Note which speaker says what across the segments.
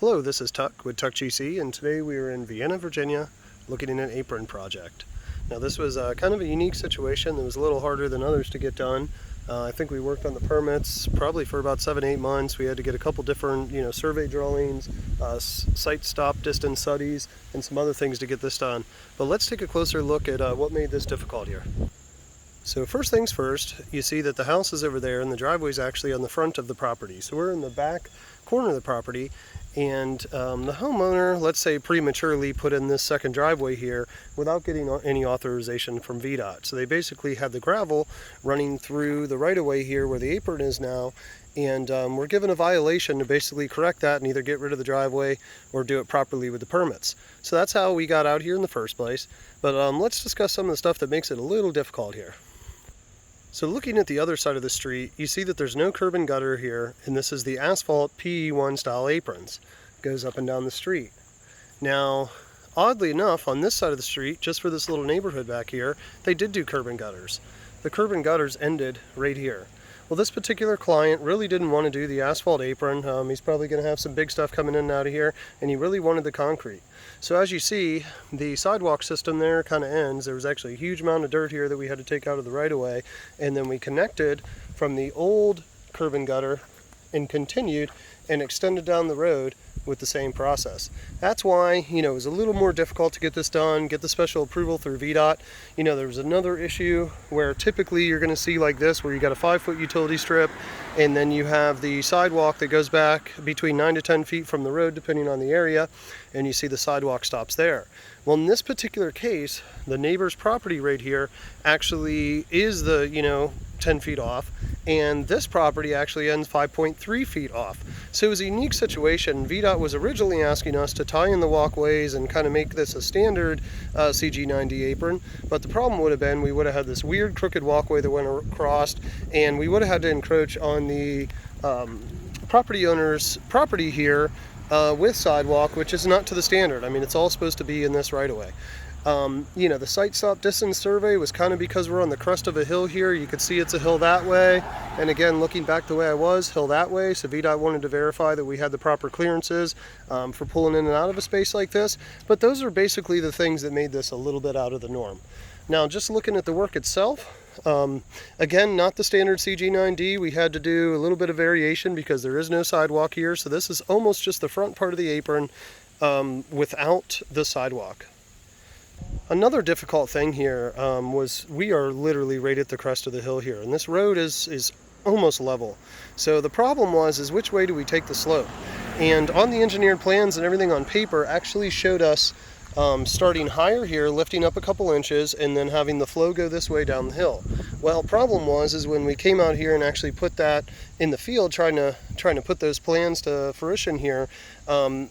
Speaker 1: Hello, this is Tuck with Tuck GC, and today we are in Vienna, Virginia, looking at an apron project. Now this was kind of a unique situation that was a little harder than others to get done. I think we worked on the permits probably for about 7-8 months. We had to get a couple different, survey drawings, site stop distance studies, and some other things to get this done. But let's take a closer look at what made this difficult here. So first things first, you see that the house is over there and the driveway is actually on the front of the property. So we're in the back corner of the property, and the homeowner, let's say, prematurely put in this second driveway here without getting any authorization from VDOT. So they basically had the gravel running through the right-of-way here where the apron is now, and we're given a violation to basically correct that and either get rid of the driveway or do it properly with the permits. So that's how we got out here in the first place. But let's discuss some of the stuff that makes it a little difficult here. So looking at the other side of the street, you see that there's no curb and gutter here, and this is the asphalt PE1 style aprons. It goes up and down the street. Now, oddly enough, on this side of the street, just for this little neighborhood back here, they did do curb and gutters. The curb and gutters ended right here. Well, this particular client really didn't want to do the asphalt apron. He's probably going to have some big stuff coming in and out of here, and he really wanted the concrete. So as you see, the sidewalk system there kind of ends. There was actually a huge amount of dirt here that we had to take out of the right-of-way, and then we connected from the old curb and gutter and continued and extended down the road with the same process. That's why, it was a little more difficult to get this done, get the special approval through VDOT. There was another issue where typically you're going to see like this, where you got a 5-foot utility strip, and then you have the sidewalk that goes back between 9 to 10 feet from the road, depending on the area, and you see the sidewalk stops there. Well, in this particular case, the neighbor's property right here actually is the, 10 feet off, and this property actually ends 5.3 feet off. So it was a unique situation. VDOT was originally asking us to tie in the walkways and kind of make this a standard CG90 apron, but the problem would have been we would have had this weird crooked walkway that went across, and we would have had to encroach on the property owner's property here with sidewalk, which is not to the standard. I mean, it's all supposed to be in this right away. The site stop distance survey was kind of because we're on the crest of a hill here. You could see it's a hill that way, and again, looking back the way I was, hill that way. So VDOT wanted to verify that we had the proper clearances for pulling in and out of a space like this. But those are basically the things that made this a little bit out of the norm. Now, just looking at the work itself, again, not the standard CG9D. We had to do a little bit of variation because there is no sidewalk here. So this is almost just the front part of the apron without the sidewalk. Another difficult thing here was we are literally right at the crest of the hill here, and this road is almost level. So the problem is which way do we take the slope? And on the engineered plans and everything on paper actually showed us starting higher here, lifting up a couple inches, and then having the flow go this way down the hill. Well, problem was when we came out here and actually put that in the field, trying to put those plans to fruition here,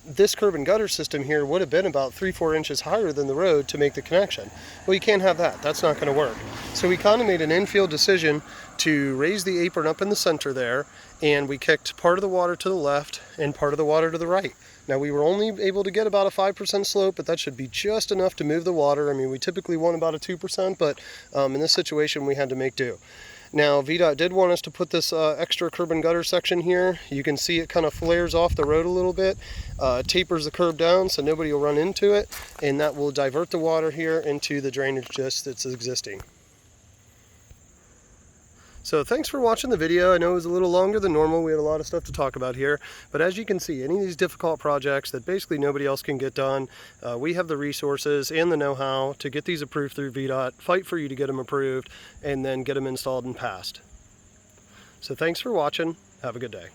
Speaker 1: this curb and gutter system here would have been about 3-4 inches higher than the road to make the connection. Well, you can't have that. That's not going to work. So we kind of made an infield decision to raise the apron up in the center there, and we kicked part of the water to the left and part of the water to the right. Now, we were only able to get about a 5% slope, but that should be just enough to move the water. I mean, we typically want about a 2%, but in this situation, we had to make do. Now, VDOT did want us to put this extra curb and gutter section here. You can see it kind of flares off the road a little bit, tapers the curb down so nobody will run into it, and that will divert the water here into the drainage ditch that's existing. So thanks for watching the video. I know it was a little longer than normal. We had a lot of stuff to talk about here. But as you can see, any of these difficult projects that basically nobody else can get done, we have the resources and the know-how to get these approved through VDOT, fight for you to get them approved, and then get them installed and passed. So thanks for watching. Have a good day.